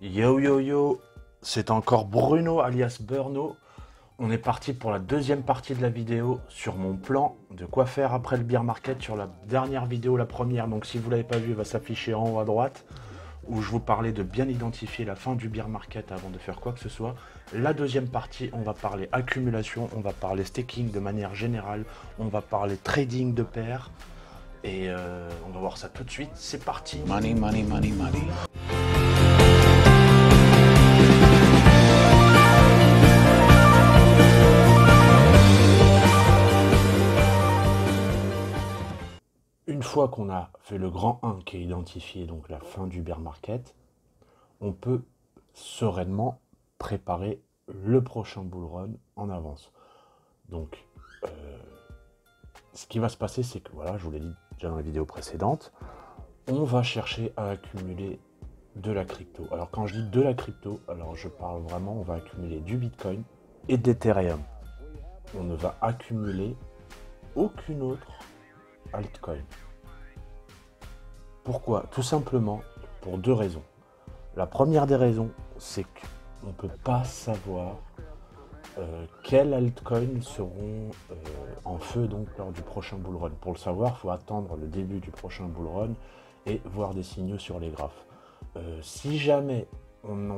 Yo yo yo, c'est encore Bruno alias Burno. On est parti pour la deuxième partie de la vidéo sur mon plan de quoi faire après le beer market sur la dernière vidéo, la première. Donc si vous ne l'avez pas vu, elle va s'afficher en haut à droite où je vous parlais de bien identifier la fin du beer market avant de faire quoi que ce soit. La deuxième partie, on va parler accumulation, on va parler staking de manière générale, on va parler trading de paires et on va voir ça tout de suite. C'est parti. Money, money, money, money. Une fois qu'on a fait le grand 1 qui est identifié, donc la fin du bear market, on peut sereinement préparer le prochain bull run en avance. Donc, ce qui va se passer, c'est que, voilà, je vous l'ai dit déjà dans la vidéo précédente, on va chercher à accumuler de la crypto. Alors, quand je dis de la crypto, alors je parle vraiment, on va accumuler du Bitcoin et de l'Ethereum. On ne va accumuler aucune autre altcoin. Pourquoi? Tout simplement pour deux raisons. La première des raisons, c'est qu'on ne peut pas savoir quelles altcoins seront en feu donc lors du prochain bull run. Pour le savoir, il faut attendre le début du prochain bull run et voir des signaux sur les graphes. Si jamais on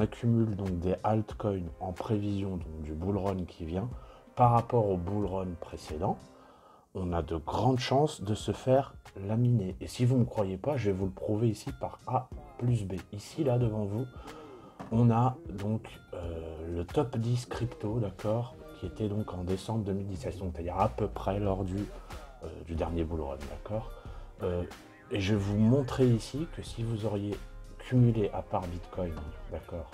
accumule donc des altcoins en prévision donc, du bull run qui vient par rapport au bull run précédent, on a de grandes chances de se faire laminer. Et si vous ne me croyez pas, je vais vous le prouver ici par A plus B. Ici, là, devant vous, on a donc le top 10 crypto, d'accord, qui était donc en décembre 2017, donc c'est-à-dire à peu près lors du dernier bull run, d'accord. Et je vais vous montrer ici que si vous auriez cumulé, à part Bitcoin, d'accord,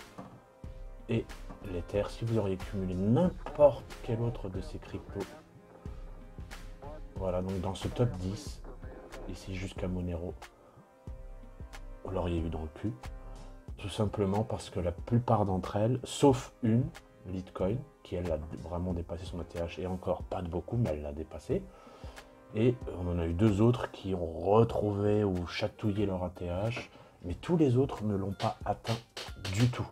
et l'Ether, si vous auriez cumulé n'importe quel autre de ces cryptos, voilà, donc dans ce top 10, ici jusqu'à Monero, on l'aurait eu dans le cul. Tout simplement parce que la plupart d'entre elles, sauf une, Litecoin, qui elle a vraiment dépassé son ATH, et encore pas de beaucoup, mais elle l'a dépassé. Et on en a eu deux autres qui ont retrouvé ou chatouillé leur ATH, mais tous les autres ne l'ont pas atteint du tout.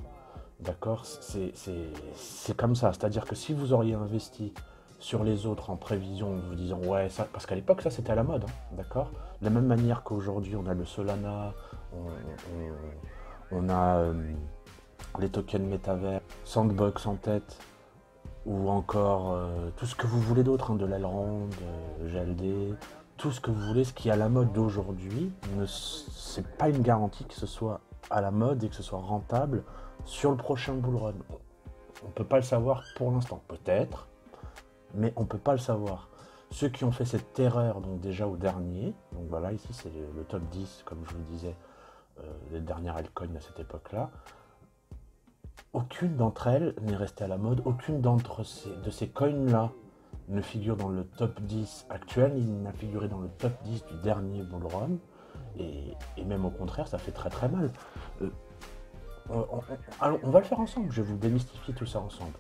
D'accord? C'est comme ça, c'est-à-dire que si vous auriez investi sur les autres en prévision, en vous disant ouais, ça, parce qu'à l'époque ça c'était à la mode, hein, d'accord. De la même manière qu'aujourd'hui on a le Solana, on a les tokens métavers, Sandbox en tête, ou encore tout ce que vous voulez d'autre, hein, de l'Elrond, GLD, tout ce que vous voulez, ce qui est à la mode d'aujourd'hui, c'est pas une garantie que ce soit à la mode et que ce soit rentable sur le prochain bull run. On ne peut pas le savoir pour l'instant, peut-être, mais on ne peut pas le savoir. Ceux qui ont fait cette erreur, donc déjà au dernier, donc voilà, ici c'est le top 10, comme je vous le disais, les dernières altcoins à cette époque-là, aucune d'entre elles n'est restée à la mode, aucune de ces coins-là ne figure dans le top 10 actuel, il n'a figuré dans le top 10 du dernier bull run, et même au contraire, ça fait très très mal. On va le faire ensemble, je vais vous démystifier tout ça ensemble.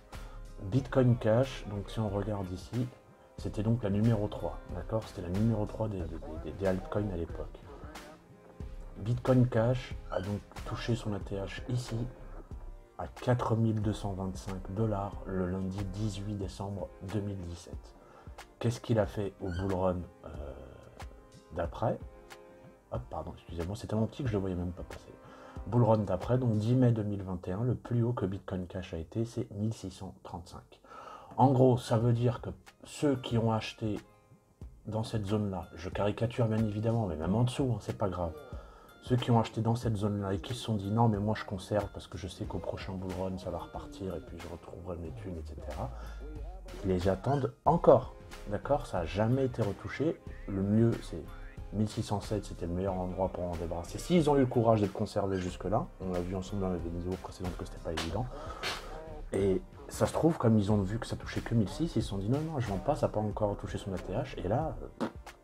Bitcoin Cash, donc si on regarde ici, c'était donc la numéro 3, d'accord? C'était la numéro 3 des altcoins à l'époque. Bitcoin Cash a donc touché son ATH ici à 4225 $ le lundi 18 décembre 2017. Qu'est-ce qu'il a fait au bull run d'après? Hop, pardon, excusez-moi, c'est tellement petit que je ne le voyais même pas passer. Bull run d'après, donc 10 mai 2021, le plus haut que Bitcoin Cash a été, c'est 1635. En gros, ça veut dire que ceux qui ont acheté dans cette zone-là, je caricature bien évidemment, mais même en dessous, hein, c'est pas grave. Ceux qui ont acheté dans cette zone-là et qui se sont dit non, mais moi je conserve parce que je sais qu'au prochain bull run ça va repartir et puis je retrouverai mes thunes, etc. Ils les attendent encore, d'accord? Ça n'a jamais été retouché. Le mieux, c'est 1607, c'était le meilleur endroit pour en débarrasser. S'ils ont eu le courage de le conserver jusque-là, on l'a vu ensemble dans les vidéos précédentes que c'était pas évident. Et ça se trouve, comme ils ont vu que ça touchait que 1006, ils se sont dit non, non, je vends pas, ça n'a pas encore touché son ATH. Et là,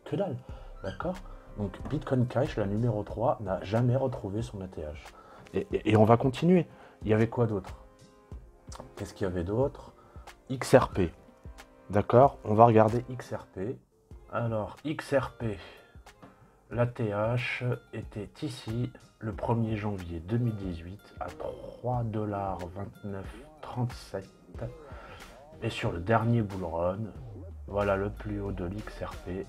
que dalle, d'accord? Donc Bitcoin Cash, la numéro 3, n'a jamais retrouvé son ATH. Et on va continuer. Il y avait quoi d'autre? Qu'est-ce qu'il y avait d'autre? XRP. D'accord? On va regarder XRP. Alors, XRP. l'ATH était ici le 1er janvier 2018 à 3,2937 $. Et sur le dernier bull run, voilà le plus haut de l'XRP,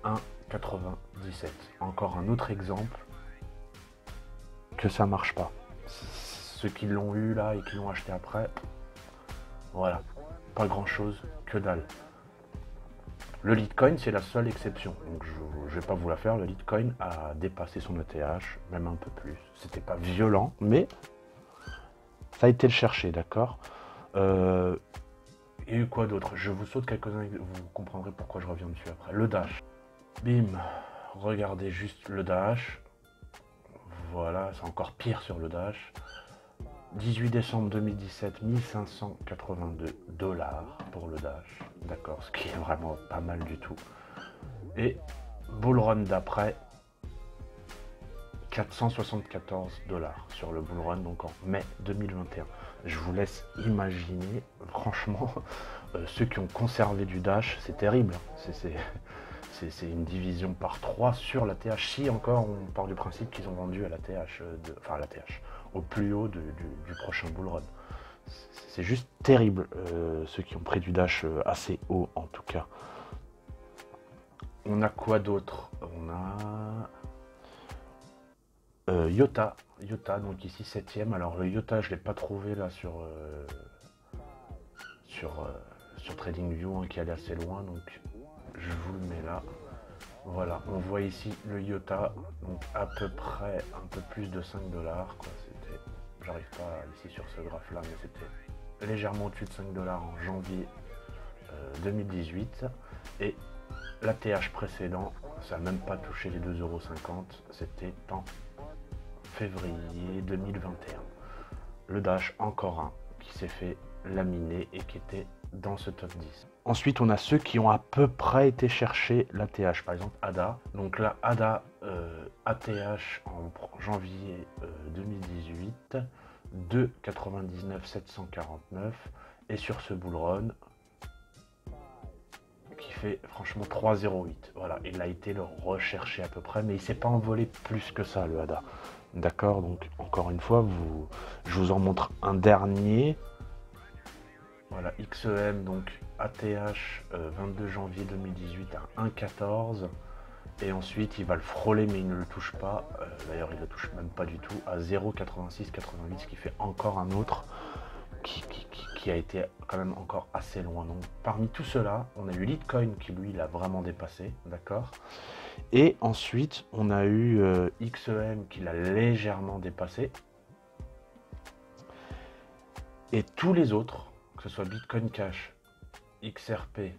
1,97. Encore un autre exemple que ça marche pas. Ceux qui l'ont eu là et qui l'ont acheté après, voilà, pas grand chose, que dalle. Le Litecoin, c'est la seule exception. Donc je vais pas vous la faire. Le Litecoin a dépassé son ETH, même un peu plus. C'était pas violent, mais ça a été le chercher, d'accord. Il y a eu quoi d'autre? Je vous saute quelques-uns, vous comprendrez pourquoi je reviens dessus après. Le Dash. Bim. Regardez juste le Dash. Voilà, c'est encore pire sur le Dash. 18 décembre 2017, 1582 $ pour le Dash. D'accord, ce qui est vraiment pas mal du tout. Et bull run d'après, 474 $ sur le bull run, donc en mai 2021. Je vous laisse imaginer, franchement, ceux qui ont conservé du Dash, c'est terrible. C'est une division par 3 sur la TH. Si encore, on part du principe qu'ils ont vendu à la TH, enfin à la TH, au plus haut du prochain bull run. C'est juste terrible, ceux qui ont pris du Dash assez haut en tout cas. On a quoi d'autre? On a IOTA, donc ici 7ème. Alors le IOTA, je ne l'ai pas trouvé là sur TradingView, hein, qui allait assez loin, donc je vous le mets là. Voilà, on voit ici le IOTA, donc à peu près un peu plus de 5 $, quoi. C'était, j'arrive pas ici sur ce graphe là, mais c'était légèrement au-dessus de 5 $ en janvier 2018. Et l'ATH précédent, ça n'a même pas touché les 2,50 €, c'était en février 2021. Le Dash, encore un, qui s'est fait laminer et qui était dans ce top 10. Ensuite, on a ceux qui ont à peu près été chercher l'ATH, par exemple ADA. Donc là, ADA ATH en janvier 2018, 2,99 749, et sur ce bull run qui fait franchement 3,08. Voilà, il a été le recherché à peu près, mais il s'est pas envolé plus que ça, le ADA. D'accord, donc encore une fois, je vous en montre un dernier. Voilà, XEM, donc ATH 22 janvier 2018 à 1,14. Et ensuite, il va le frôler, mais il ne le touche pas. D'ailleurs, il ne le touche même pas du tout, à 0,8688, ce qui fait encore un autre qui a été quand même encore assez loin. Donc, parmi tout cela, on a eu Litecoin qui, lui, l'a vraiment dépassé, d'accord. Et ensuite, on a eu XEM qui l'a légèrement dépassé. Et tous les autres, que ce soit Bitcoin Cash, XRP,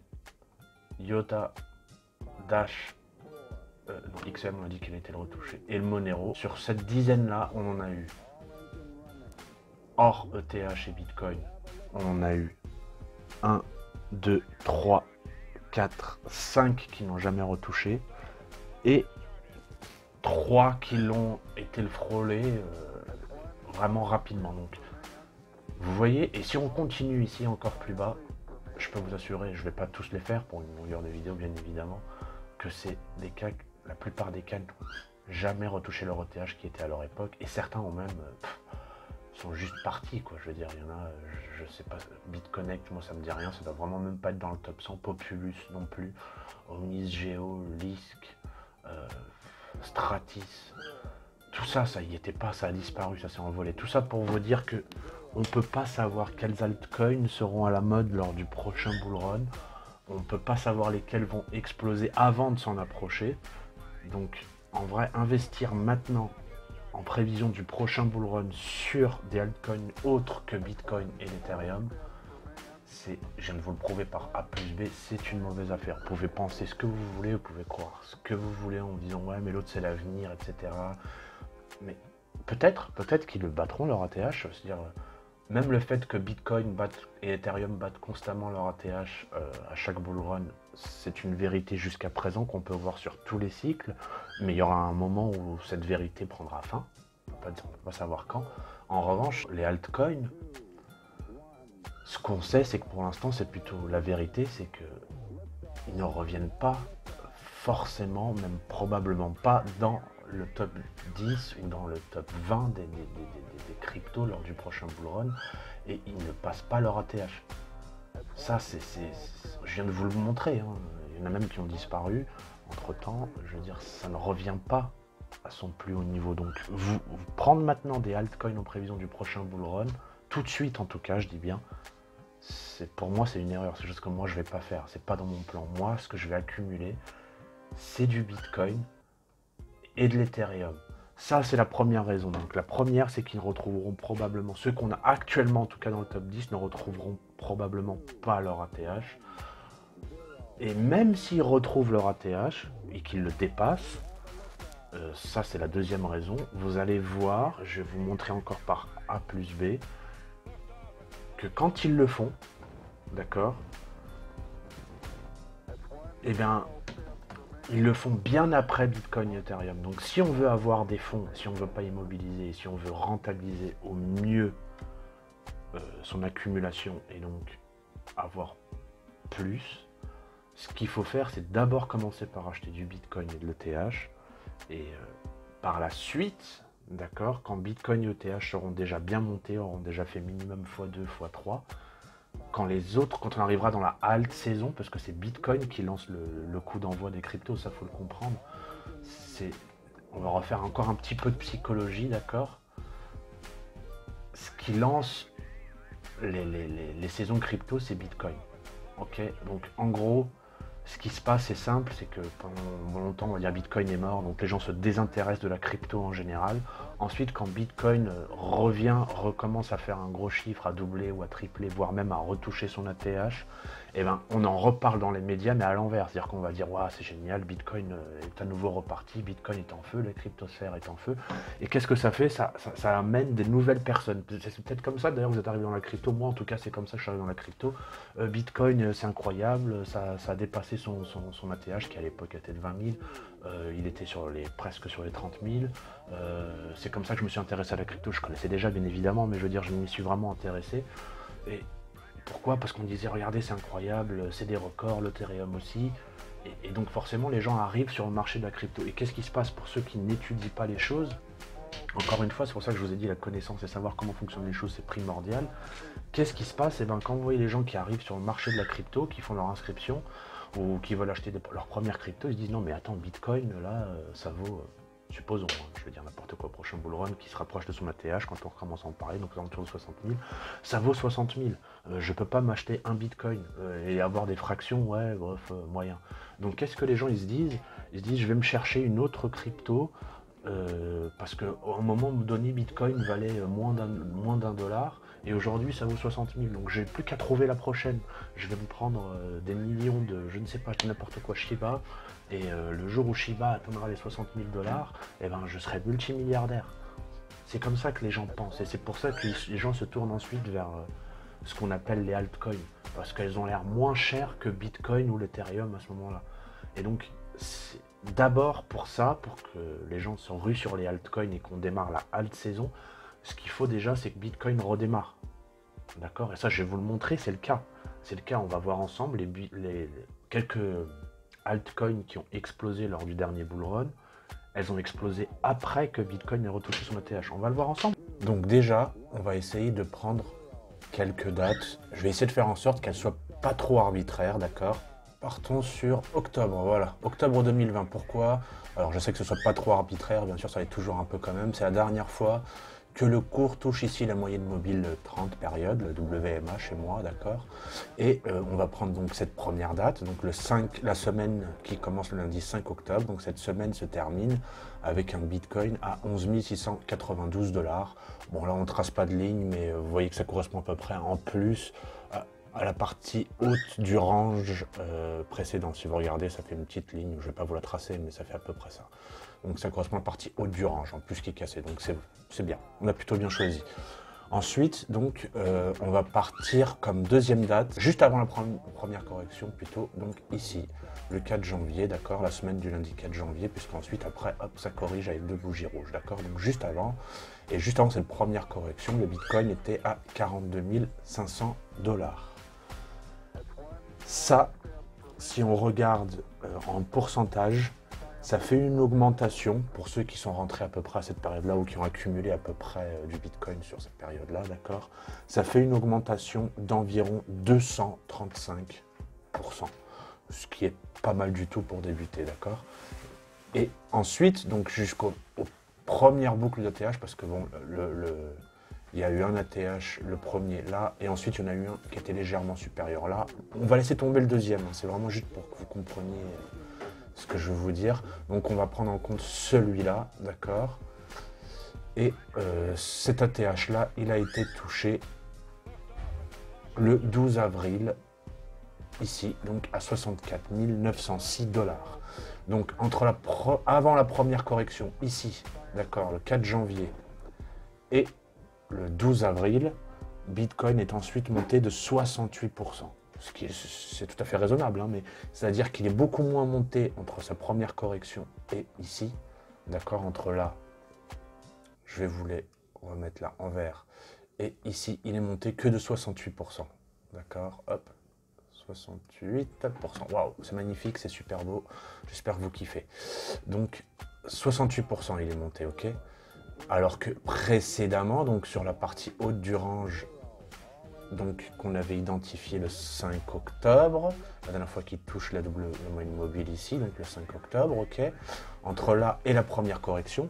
IOTA, Dash, non, XM, on a dit qu'il a été le retouché, et le Monero, sur cette dizaine-là, on en a eu, hors ETH et Bitcoin, on en a eu 1, 2, 3, 4, 5 qui n'ont jamais retouché, et 3 qui l'ont été le frôler vraiment rapidement. Donc, vous voyez, et si on continue ici encore plus bas, je peux vous assurer, je ne vais pas tous les faire pour une longueur de vidéo bien évidemment, que c'est des cas, la plupart des cas n'ont jamais retouché leur ETH qui était à leur époque, et certains ont même sont juste partis, quoi. Je veux dire, il y en a, je sais pas, BitConnect, moi ça me dit rien, ça doit vraiment même pas être dans le top 100, Populus non plus, OmnisGeo, Lisk, Stratis, tout ça, ça y était pas, ça a disparu, ça s'est envolé. Tout ça pour vous dire que on peut pas savoir quels altcoins seront à la mode lors du prochain bull run. On peut pas savoir lesquels vont exploser avant de s'en approcher. Donc, en vrai, investir maintenant en prévision du prochain bull run sur des altcoins autres que Bitcoin et l'Ethereum, c'est, je viens de vous le prouver par A plus B, c'est une mauvaise affaire. Vous pouvez penser ce que vous voulez, vous pouvez croire ce que vous voulez en vous disant ouais mais l'autre c'est l'avenir, etc. Mais peut-être qu'ils le battront leur ATH, c'est-à-dire même le fait que Bitcoin et Ethereum battent constamment leur ATH à chaque bull run, c'est une vérité jusqu'à présent qu'on peut voir sur tous les cycles, mais il y aura un moment où cette vérité prendra fin, on ne peut pas savoir quand. En revanche, les altcoins, ce qu'on sait, c'est que pour l'instant, c'est plutôt la vérité, c'est qu'ils ne reviennent pas forcément, même probablement pas dans le top 10 ou dans le top 20 des cryptos lors du prochain bull run, et ils ne passent pas leur ATH. Ça, je viens de vous le montrer, hein. Il y en a même qui ont disparu. Entre-temps, je veux dire, ça ne revient pas à son plus haut niveau. Donc, vous prendre maintenant des altcoins en prévision du prochain bull run, tout de suite en tout cas, je dis bien, pour moi, c'est une erreur. C'est juste que moi, je ne vais pas faire. C'est pas dans mon plan. Moi, ce que je vais accumuler, c'est du Bitcoin et de l'Ethereum. Ça, c'est la première raison. Donc, la première, c'est qu'ils ne retrouveront probablement, ceux qu'on a actuellement, en tout cas dans le top 10, ne retrouveront probablement pas leur ATH. Et même s'ils retrouvent leur ATH et qu'ils le dépassent, ça, c'est la deuxième raison. Vous allez voir, je vais vous montrer encore par A plus B, que quand ils le font, d'accord, eh bien, ils le font bien après Bitcoin et Ethereum. Donc si on veut avoir des fonds, si on ne veut pas immobiliser, si on veut rentabiliser au mieux son accumulation et donc avoir plus, ce qu'il faut faire, c'est d'abord commencer par acheter du Bitcoin et de l'ETH. Et par la suite, d'accord, quand Bitcoin et ETH seront déjà bien montés, auront déjà fait minimum x2, x3, quand on arrivera dans la alt saison, parce que c'est Bitcoin qui lance le coup d'envoi des cryptos, ça faut le comprendre. On va refaire encore un petit peu de psychologie, d'accord. Ce qui lance les saisons crypto, c'est Bitcoin. Ok, donc en gros, ce qui se passe, c'est simple, c'est que pendant longtemps, on va dire Bitcoin est mort, donc les gens se désintéressent de la crypto en général. Ensuite, quand Bitcoin recommence à faire un gros chiffre, à doubler ou à tripler, voire même à retoucher son ATH, eh ben, on en reparle dans les médias, mais à l'envers. C'est-à-dire qu'on va dire, waouh, c'est génial, Bitcoin est à nouveau reparti, Bitcoin est en feu, la cryptosphère est en feu. Et qu'est-ce que ça fait? Ça amène des nouvelles personnes. C'est peut-être comme ça, d'ailleurs, vous êtes arrivé dans la crypto. Moi, en tout cas, c'est comme ça que je suis arrivé dans la crypto. Bitcoin, c'est incroyable, ça a dépassé son ATH, qui à l'époque était de 20 000. Il était presque sur les 30 000. C'est comme ça que je me suis intéressé à la crypto. Je connaissais déjà, bien évidemment, mais je veux dire, je m'y suis vraiment intéressé. Et pourquoi? Parce qu'on disait, regardez, c'est incroyable, c'est des records, l'Ethereum aussi. Et donc forcément, les gens arrivent sur le marché de la crypto. Et qu'est-ce qui se passe pour ceux qui n'étudient pas les choses? Encore une fois, c'est pour ça que je vous ai dit, la connaissance et savoir comment fonctionnent les choses, c'est primordial. Qu'est-ce qui se passe? Et bien, quand vous voyez les gens qui arrivent sur le marché de la crypto, qui font leur inscription, ou qui veulent acheter leur première crypto, ils se disent, non mais attends, Bitcoin, là, ça vaut... supposons, je veux dire n'importe quoi, prochain bull run qui se rapproche de son ATH, quand on recommence à en parler, donc autour de 60 000, ça vaut 60 000. Je peux pas m'acheter un Bitcoin et avoir des fractions, ouais, bref, moyen. Donc qu'est-ce que les gens ils se disent? Ils se disent, je vais me chercher une autre crypto, parce qu'à un moment donné, Bitcoin valait moins d'un dollar, et aujourd'hui ça vaut 60 000, donc j'ai plus qu'à trouver la prochaine. Je vais me prendre des millions de, je ne sais pas, n'importe quoi, Shiba, et le jour où Shiba atteindra les 60 000 dollars, eh ben, je serai multimilliardaire. C'est comme ça que les gens pensent, et c'est pour ça que les gens se tournent ensuite vers ce qu'on appelle les altcoins, parce qu'elles ont l'air moins chères que Bitcoin ou l'Ethereum à ce moment-là. Et donc, c'est d'abord pour ça, pour que les gens se ruent sur les altcoins et qu'on démarre la alt saison, ce qu'il faut déjà, c'est que Bitcoin redémarre. D'accord? Et ça, je vais vous le montrer, c'est le cas. C'est le cas, on va voir ensemble les quelques altcoins qui ont explosé lors du dernier bull run. Elles ont explosé après que Bitcoin ait retouché son ATH. On va le voir ensemble. Donc déjà, on va essayer de prendre quelques dates. Je vais essayer de faire en sorte qu'elles soient pas trop arbitraires, d'accord? Partons sur octobre, voilà. Octobre 2020, pourquoi? Alors je sais que ce soit pas trop arbitraire, bien sûr ça l'est toujours un peu quand même. C'est la dernière fois que le cours touche ici la moyenne mobile 30 période, le WMA chez moi, d'accord. Et on va prendre donc cette première date, donc la semaine qui commence le lundi 5 octobre. Donc cette semaine se termine avec un Bitcoin à 11 692 dollars. Bon là on ne trace pas de ligne, mais vous voyez que ça correspond à peu près en plus à la partie haute du range précédent. Si vous regardez, ça fait une petite ligne, je ne vais pas vous la tracer, mais ça fait à peu près ça. Donc ça correspond à la partie haute du range, en plus qui est cassée, donc c'est bien, on a plutôt bien choisi. Ensuite, donc, on va partir comme deuxième date, juste avant la première correction plutôt, donc ici, le 4 janvier, d'accord, la semaine du lundi 4 janvier, puisqu'ensuite, après, hop, ça corrige avec deux bougies rouges, d'accord, donc juste avant, et juste avant cette première correction, le Bitcoin était à 42 500 dollars. Ça, si on regarde en pourcentage, ça fait une augmentation pour ceux qui sont rentrés à peu près à cette période-là ou qui ont accumulé à peu près du Bitcoin sur cette période-là, d'accord? Ça fait une augmentation d'environ 235%, ce qui est pas mal du tout pour débuter, d'accord? Et ensuite, donc jusqu'aux premières boucles d'ATH, parce que bon, il y a eu un ATH, le premier là, et ensuite il y en a eu un qui était légèrement supérieur là. On va laisser tomber le deuxième, hein, c'est vraiment juste pour que vous compreniez ce que je veux vous dire. Donc on va prendre en compte celui-là, d'accord? Et cet ATH là, il a été touché le 12 avril, ici, donc à 64 906 $. Donc entre avant la première correction, ici, d'accord, le 4 janvier, et le 12 avril, Bitcoin est ensuite monté de 68%. C'est tout à fait raisonnable, hein, mais c'est-à-dire qu'il est beaucoup moins monté entre sa première correction et ici, d'accord, entre là, je vais vous les remettre là en vert, et ici, il est monté que de 68%, d'accord, hop, 68%, waouh, c'est magnifique, c'est super beau, j'espère que vous kiffez. Donc, 68% il est monté, ok, alors que précédemment, donc sur la partie haute du range, donc qu'on avait identifié le 5 octobre, la dernière fois qu'il touche la moyenne mobile ici, donc le 5 octobre, ok, entre là et la première correction,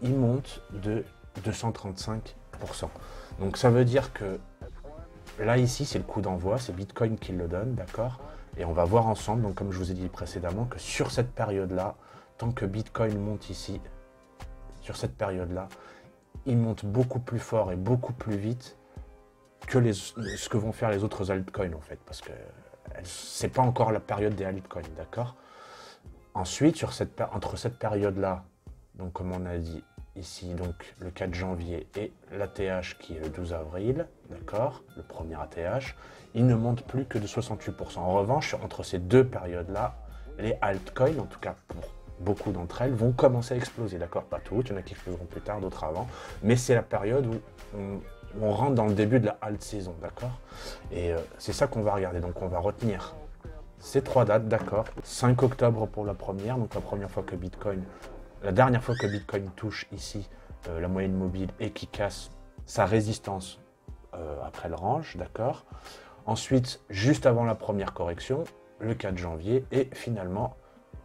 il monte de 235%. Donc ça veut dire que là ici c'est le coup d'envoi, c'est Bitcoin qui le donne, d'accord, et on va voir ensemble, donc comme je vous ai dit précédemment, que sur cette période-là, tant que Bitcoin monte ici, sur cette période-là, il monte beaucoup plus fort et beaucoup plus vite que ce que vont faire les autres altcoins en fait, parce que c'est pas encore la période des altcoins, d'accord? Ensuite, entre cette période-là, donc comme on a dit ici, donc le 4 janvier et l'ATH qui est le 12 avril, d'accord, le premier ATH, il ne monte plus que de 68%. En revanche, entre ces deux périodes-là, les altcoins, en tout cas pour beaucoup d'entre elles, vont commencer à exploser, d'accord? Pas toutes, il y en a qui exploseront plus tard, d'autres avant, mais c'est la période où on rentre dans le début de la alt saison, d'accord? Et c'est ça qu'on va regarder, donc on va retenir ces trois dates, d'accord? 5 octobre pour la première, donc la première fois que Bitcoin, la dernière fois que Bitcoin touche ici la moyenne mobile et qui casse sa résistance après le range, d'accord? Ensuite, juste avant la première correction, le 4 janvier et finalement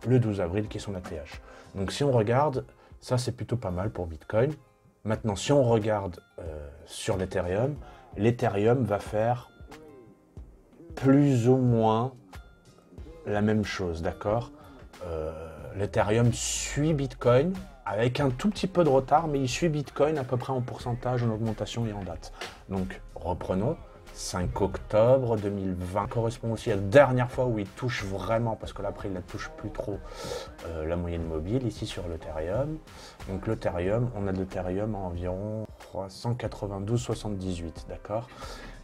le 12 avril qui est son ATH. Donc si on regarde, ça c'est plutôt pas mal pour Bitcoin. Maintenant, si on regarde sur l'Ethereum, l'Ethereum va faire plus ou moins la même chose, d'accord? L'Ethereum suit Bitcoin avec un tout petit peu de retard, mais il suit Bitcoin à peu près en pourcentage, en augmentation et en date. Donc, reprenons. 5 octobre 2020 correspond aussi à la dernière fois où il touche vraiment, parce que là après il ne touche plus trop la moyenne mobile ici sur l'Ethereum. Donc l'Ethereum, on a de l'Ethereum à environ 392,78, d'accord?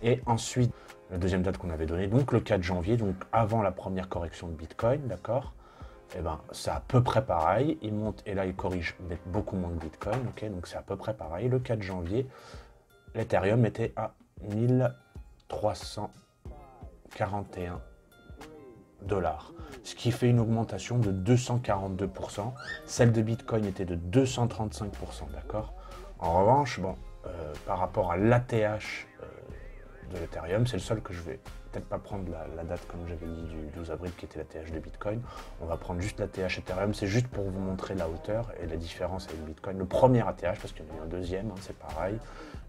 Et ensuite, la deuxième date qu'on avait donnée, donc le 4 janvier, donc avant la première correction de Bitcoin, d'accord? Et ben c'est à peu près pareil, il monte et là il corrige beaucoup moins de Bitcoin, ok? Donc c'est à peu près pareil. Le 4 janvier, l'Ethereum était à 1341 $, ce qui fait une augmentation de 242%. Celle de Bitcoin était de 235%, d'accord? En revanche, bon, par rapport à l'ATH de l'Ethereum, c'est le seul que je vais peut-être pas prendre la date comme j'avais dit du 12 avril qui était l'ATH de Bitcoin. On va prendre juste l'ATH Ethereum, c'est juste pour vous montrer la hauteur et la différence avec Bitcoin. Le premier ATH, parce qu'il y en a eu un deuxième, hein, c'est pareil,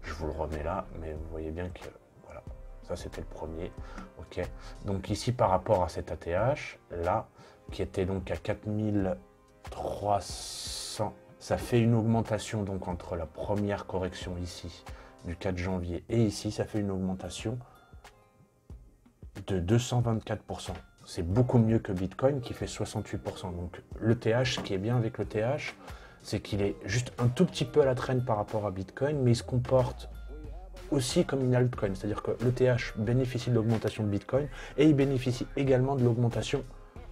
je vous le remets là, mais vous voyez bien que voilà, ça c'était le premier, ok. Donc ici par rapport à cet ATH, là, qui était donc à 4300, ça fait une augmentation donc entre la première correction ici, du 4 janvier, et ici, ça fait une augmentation de 224%. C'est beaucoup mieux que Bitcoin qui fait 68%. Donc le TH, ce qui est bien avec le TH, c'est qu'il est juste un tout petit peu à la traîne par rapport à Bitcoin, mais il se comporte aussi comme une altcoin. C'est-à-dire que le TH bénéficie de l'augmentation de Bitcoin et il bénéficie également de l'augmentation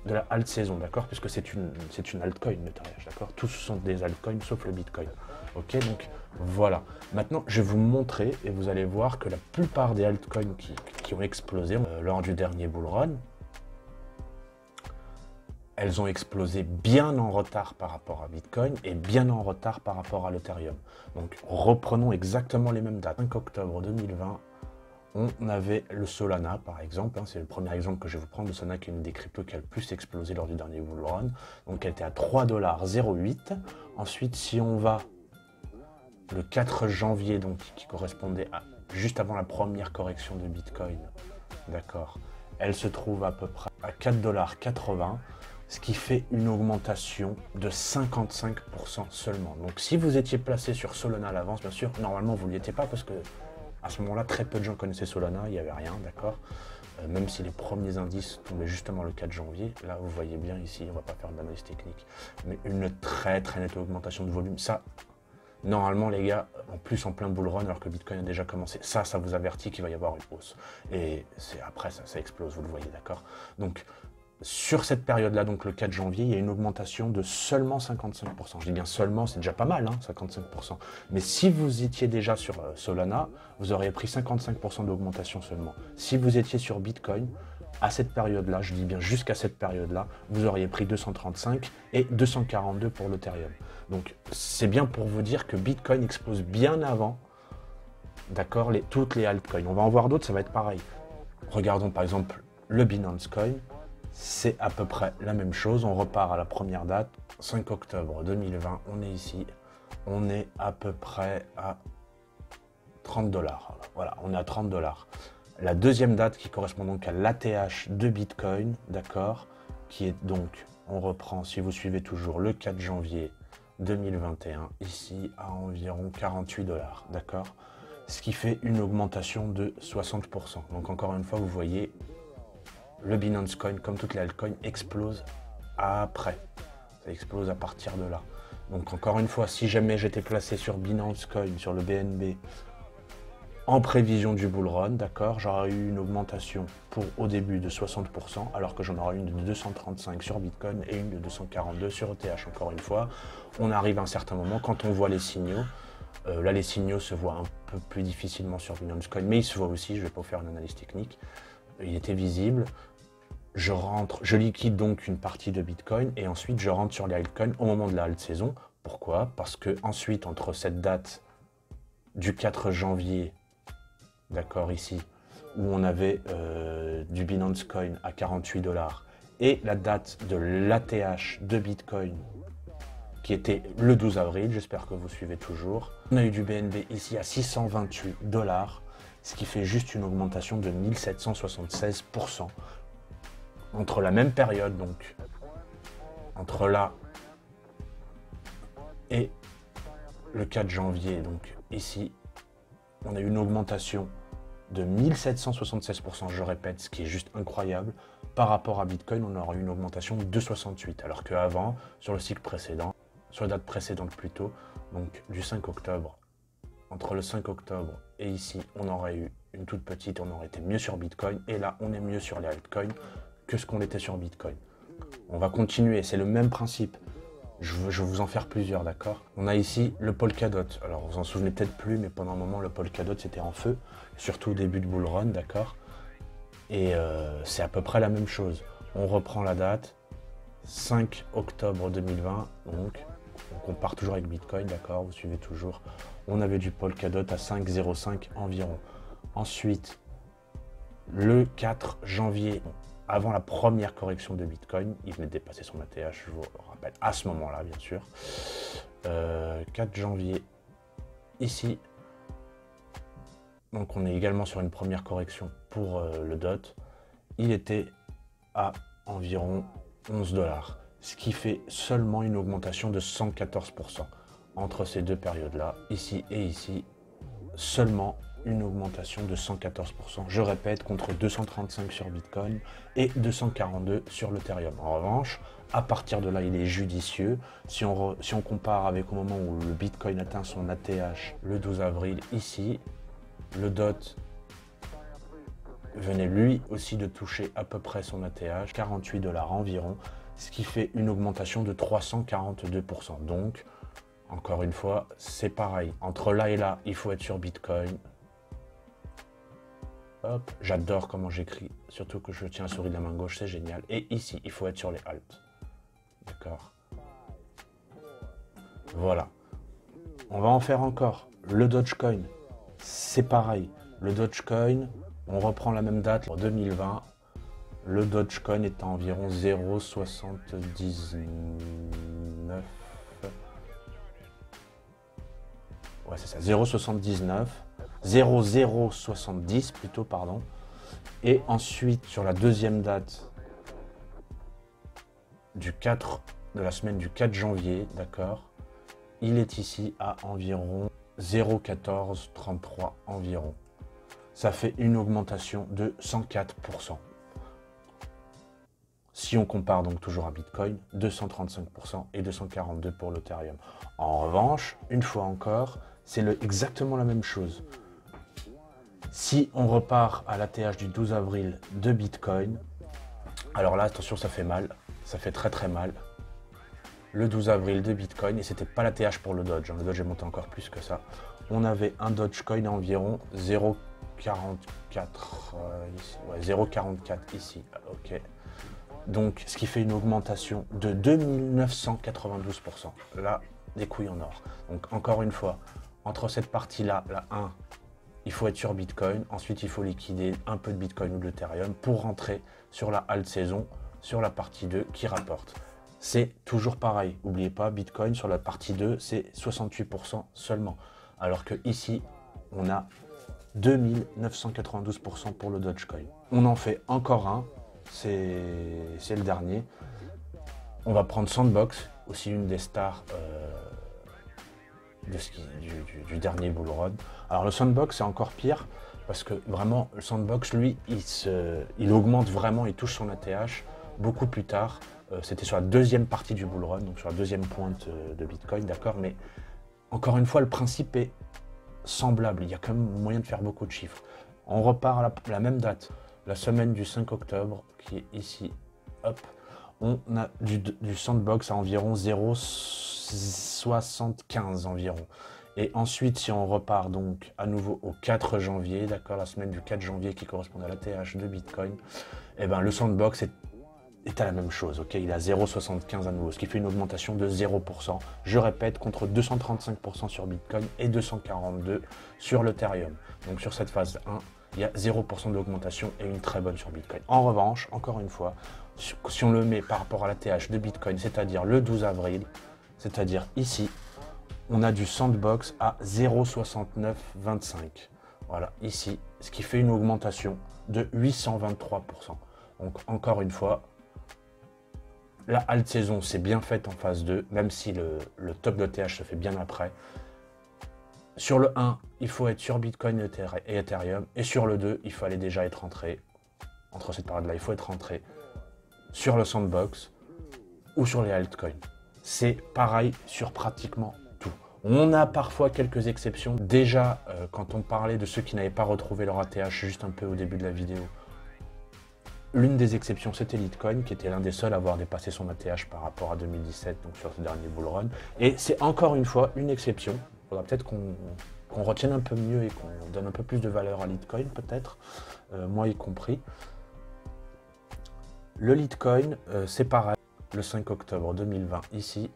de la alt saison, d'accord? Puisque c'est une altcoin, le TH, d'accord? Tous sont des altcoins sauf le Bitcoin. Ok, donc voilà. Maintenant, je vais vous montrer et vous allez voir que la plupart des altcoins qui ont explosé lors du dernier bull run, elles ont explosé bien en retard par rapport à Bitcoin et bien en retard par rapport à l'Ethereum. Donc reprenons exactement les mêmes dates. 5 octobre 2020, on avait le Solana par exemple, c'est le premier exemple que je vais vous prendre. Le Solana qui est une des cryptos qui a le plus explosé lors du dernier bull run. Donc elle était à 3,08 $. Ensuite, si on va le 4 janvier, donc qui correspondait à juste avant la première correction de Bitcoin, d'accord, elle se trouve à peu près à 4,80 $, ce qui fait une augmentation de 55% seulement. Donc si vous étiez placé sur Solana à l'avance, bien sûr, normalement vous ne l'étiez pas parce que à ce moment-là, très peu de gens connaissaient Solana, il n'y avait rien, d'accord, même si les premiers indices tombaient justement le 4 janvier, là vous voyez bien ici, on ne va pas faire d'analyse technique, mais une très nette augmentation de volume, ça, normalement les gars, en plus en plein bull run alors que Bitcoin a déjà commencé, ça vous avertit qu'il va y avoir une hausse. Et après ça explose, vous le voyez, d'accord. Donc sur cette période-là, donc le 4 janvier, il y a une augmentation de seulement 55%. Je dis bien seulement, c'est déjà pas mal, 55%. Mais si vous étiez déjà sur Solana, vous auriez pris 55% d'augmentation seulement. Si vous étiez sur Bitcoin, à cette période-là, je dis bien jusqu'à cette période-là, vous auriez pris 235 et 242 pour l'Ethereum. Donc c'est bien pour vous dire que Bitcoin explose bien avant, d'accord, toutes les altcoins. On va en voir d'autres, ça va être pareil. Regardons par exemple le Binance Coin. C'est à peu près la même chose, on repart à la première date, 5 octobre 2020, on est ici, on est à peu près à 30 $. Voilà, on est à 30 $. La deuxième date qui correspond donc à l'ATH de Bitcoin, d'accord, qui est donc, on reprend, si vous suivez toujours, le 4 janvier 2021, ici à environ 48 $, d'accord, ce qui fait une augmentation de 60%. Donc encore une fois, vous voyez, le Binance Coin, comme toutes les altcoins, explose après. Ça explose à partir de là. Donc encore une fois, si jamais j'étais placé sur Binance Coin, sur le BNB, en prévision du bull run, d'accord, j'aurais eu une augmentation au début de 60%, alors que j'en aurais une de 235 sur Bitcoin et une de 242 sur ETH. Encore une fois, on arrive à un certain moment, quand on voit les signaux, là les signaux se voient un peu plus difficilement sur Binance Coin, mais ils se voient aussi, je ne vais pas vous faire une analyse technique, il était visible. Je liquide donc une partie de Bitcoin et ensuite je rentre sur les altcoins au moment de la haute saison. Pourquoi? Parce que ensuite, entre cette date du 4 janvier, d'accord, ici, où on avait du Binance Coin à 48 $, et la date de l'ATH de Bitcoin, qui était le 12 avril, j'espère que vous suivez toujours, on a eu du BNB ici à 628 $, ce qui fait juste une augmentation de 1776%. Entre la même période, donc, entre là et le 4 janvier, donc ici, on a eu une augmentation de 1776%, je répète, ce qui est juste incroyable. Par rapport à Bitcoin, on aurait eu une augmentation de 268, alors qu'avant, sur le cycle précédent, sur la date précédente plutôt, donc du 5 octobre, entre le 5 octobre et ici, on aurait eu une toute petite, on aurait été mieux sur Bitcoin, et là, on est mieux sur les altcoins que ce qu'on était sur Bitcoin. On va continuer, c'est le même principe. Je vais vous en faire plusieurs, d'accord? On a ici le Polkadot. Alors, vous en souvenez peut-être plus, mais pendant un moment, le Polkadot, c'était en feu, surtout au début de bull run, d'accord? Et c'est à peu près la même chose. On reprend la date, 5 octobre 2020, donc on part toujours avec Bitcoin, d'accord? Vous suivez toujours. On avait du Polkadot à 5,05 environ. Ensuite, le 4 janvier, avant la première correction de Bitcoin, il venait de dépasser son ATH, je vous rappelle, à ce moment-là, bien sûr. 4 janvier, ici. Donc on est également sur une première correction pour le DOT. Il était à environ 11 $, ce qui fait seulement une augmentation de 114% entre ces deux périodes-là, ici et ici, seulement une augmentation de 114%. Je répète, contre 235 sur Bitcoin et 242 sur l'Ethereum. En revanche, à partir de là, il est judicieux. Si on compare avec au moment où le Bitcoin atteint son ATH le 12 avril, ici, le DOT venait lui aussi de toucher à peu près son ATH, 48 $ environ, ce qui fait une augmentation de 342%. Donc, encore une fois, c'est pareil. Entre là et là, il faut être sur Bitcoin. Hop, j'adore comment j'écris, surtout que je tiens la souris de la main gauche, c'est génial. Et ici, il faut être sur les alt. D'accord. Voilà. On va en faire encore. Le Dogecoin, c'est pareil. Le Dogecoin, on reprend la même date en 2020. Le Dogecoin est à environ 0,79. Ouais, c'est ça, 0,79. 0,070 plutôt, pardon. Et ensuite, sur la deuxième date de la semaine du 4 janvier, d'accord, il est ici à environ 0,1433 environ. Ça fait une augmentation de 104%. Si on compare donc toujours à Bitcoin, 235% et 242% pour l'Ethereum. En revanche, une fois encore, c'est exactement la même chose. Si on repart à l'ATH du 12 avril de Bitcoin, alors là, attention, ça fait mal. Ça fait très très mal. Le 12 avril de Bitcoin, et c'était pas l'ATH pour le Doge. Le Doge est monté encore plus que ça. On avait un Dogecoin à environ 0,44 ici. Ouais, 0,44 ici. Ok. Donc, ce qui fait une augmentation de 2992%. Là, des couilles en or. Donc, encore une fois, entre cette partie-là, la 1, il faut être sur Bitcoin. Ensuite, il faut liquider un peu de Bitcoin ou de l'Ethereum pour rentrer sur la halte saison, sur la partie 2 qui rapporte. C'est toujours pareil. N'oubliez pas, Bitcoin sur la partie 2, c'est 68% seulement. Alors que ici, on a 2992% pour le Dogecoin. On en fait encore un. C'est le dernier. On va prendre Sandbox, aussi une des stars du dernier bull run. Alors le Sandbox, c'est encore pire parce que vraiment, le Sandbox, lui, il augmente vraiment, il touche son ATH beaucoup plus tard. C'était sur la deuxième partie du bull run, donc sur la deuxième pointe de Bitcoin, d'accord. Mais encore une fois, le principe est semblable. Il y a quand même moyen de faire beaucoup de chiffres. On repart à la même date. La semaine du 5 octobre, qui est ici, hop, on a du Sandbox à environ 0,75 environ. Et ensuite, si on repart donc à nouveau au 4 janvier, d'accord, la semaine du 4 janvier qui correspond à l'ATH de Bitcoin, et ben le Sandbox est à la même chose, ok, il est à 0,75 à nouveau, ce qui fait une augmentation de 0%. Je répète, contre 235% sur Bitcoin et 242% sur l'Ethereum. Donc sur cette phase 1, il y a 0% d'augmentation et une très bonne sur Bitcoin. En revanche, encore une fois, si on le met par rapport à l'ATH de Bitcoin, c'est-à-dire le 12 avril, c'est-à-dire ici, on a du Sandbox à 0,6925. Voilà, ici, ce qui fait une augmentation de 823%. Donc encore une fois, la halte saison s'est bien faite en phase 2, même si le top de l'ETH se fait bien après. Sur le 1, il faut être sur Bitcoin et Ethereum. Et sur le 2, il fallait déjà être rentré. Entre cette période-là, il faut être rentré sur le Sandbox ou sur les altcoins. C'est pareil sur pratiquement tout. On a parfois quelques exceptions. Déjà, quand on parlait de ceux qui n'avaient pas retrouvé leur ATH juste un peu au début de la vidéo, l'une des exceptions, c'était Litecoin, qui était l'un des seuls à avoir dépassé son ATH par rapport à 2017, donc sur ce dernier bull run. Et c'est encore une fois une exception. Il faudra peut-être qu'on retienne un peu mieux et qu'on donne un peu plus de valeur à Litecoin, peut-être, moi y compris. Le Litecoin, c'est pareil, le 5 octobre 2020, ici.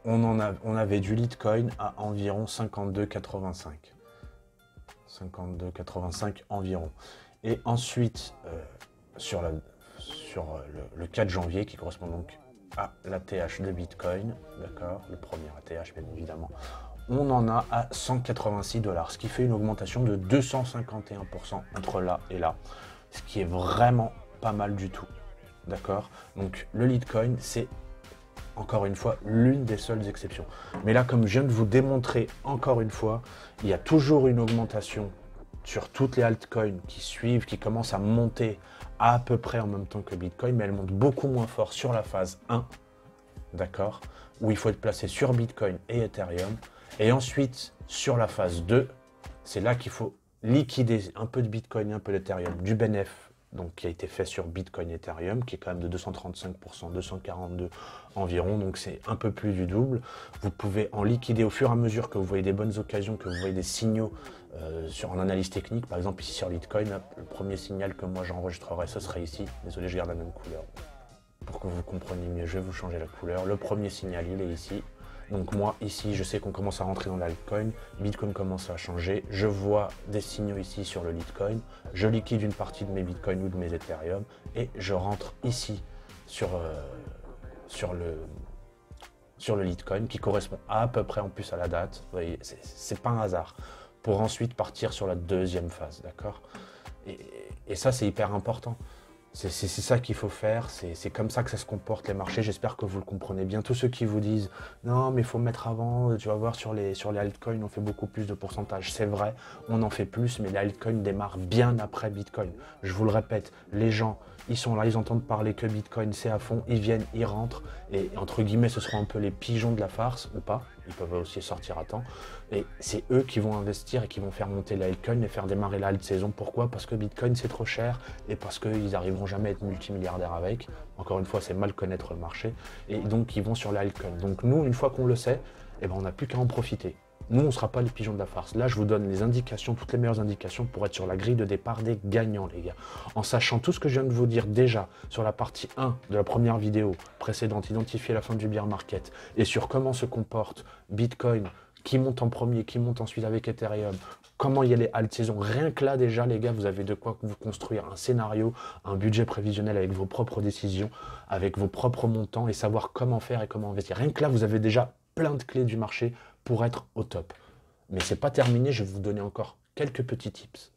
On avait du Litecoin à environ 52,85. 52,85 environ. Et ensuite, sur le 4 janvier, qui correspond donc à l'ATH de Bitcoin, d'accord, le premier ATH bien évidemment, on en a à 186 $, ce qui fait une augmentation de 251% entre là et là, ce qui est vraiment pas mal du tout, d'accord. Donc le Litecoin, c'est encore une fois l'une des seules exceptions. Mais là, comme je viens de vous démontrer encore une fois, il y a toujours une augmentation sur toutes les altcoins qui suivent, qui commencent à monter à peu près en même temps que Bitcoin, mais elles montent beaucoup moins fort sur la phase 1, d'accord, où il faut être placé sur Bitcoin et Ethereum. Et ensuite, sur la phase 2, c'est là qu'il faut liquider un peu de Bitcoin et un peu d'Ethereum, du BNF donc qui a été fait sur Bitcoin Ethereum, qui est quand même de 235%, 242 environ, donc c'est un peu plus du double. Vous pouvez en liquider au fur et à mesure que vous voyez des bonnes occasions, que vous voyez des signaux sur une analyse technique. Par exemple ici sur Litecoin, le premier signal que moi j'enregistrerai, ce serait ici. Désolé, je garde la même couleur. Pour que vous compreniez mieux, je vais vous changer la couleur. Le premier signal, il est ici. Donc moi, ici, je sais qu'on commence à rentrer dans l'altcoin. Bitcoin commence à changer. Je vois des signaux ici sur le Litecoin. Je liquide une partie de mes Bitcoin ou de mes Ethereum. Et je rentre ici sur le Litecoin, qui correspond à peu près en plus à la date. Vous voyez, c'est pas un hasard. Pour ensuite partir sur la deuxième phase, d'accord? Et ça, c'est hyper important. C'est ça qu'il faut faire, c'est comme ça que ça se comporte les marchés, j'espère que vous le comprenez bien. Tous ceux qui vous disent « Non, mais il faut mettre avant, tu vas voir sur les altcoins, on fait beaucoup plus de pourcentage. » C'est vrai, on en fait plus, mais les altcoins démarrent bien après Bitcoin. Je vous le répète, les gens, ils sont là, ils entendent parler que Bitcoin, c'est à fond, ils viennent, ils rentrent, et entre guillemets, ce seront un peu les pigeons de la farce, ou pas, ils peuvent aussi sortir à temps, et c'est eux qui vont investir et qui vont faire monter la altcoin et faire démarrer la alt saison. Pourquoi? Parce que Bitcoin, c'est trop cher, et parce qu'ils n'arriveront jamais à être multimilliardaires avec. Encore une fois, c'est mal connaître le marché, et donc ils vont sur la altcoin. Donc nous, une fois qu'on le sait, eh ben, on n'a plus qu'à en profiter. Nous, on ne sera pas les pigeons de la farce. Là, je vous donne les indications, toutes les meilleures indications pour être sur la grille de départ des gagnants, les gars. En sachant tout ce que je viens de vous dire déjà sur la partie 1 de la première vidéo précédente, identifier la fin du bear market, et sur comment se comporte Bitcoin, qui monte en premier, qui monte ensuite avec Ethereum, comment il y a les alt saisons. Rien que là, déjà, les gars, vous avez de quoi vous construire un scénario, un budget prévisionnel avec vos propres décisions, avec vos propres montants et savoir comment faire et comment investir. Rien que là, vous avez déjà plein de clés du marché pour être au top. Mais c'est pas terminé, je vais vous donner encore quelques petits tips.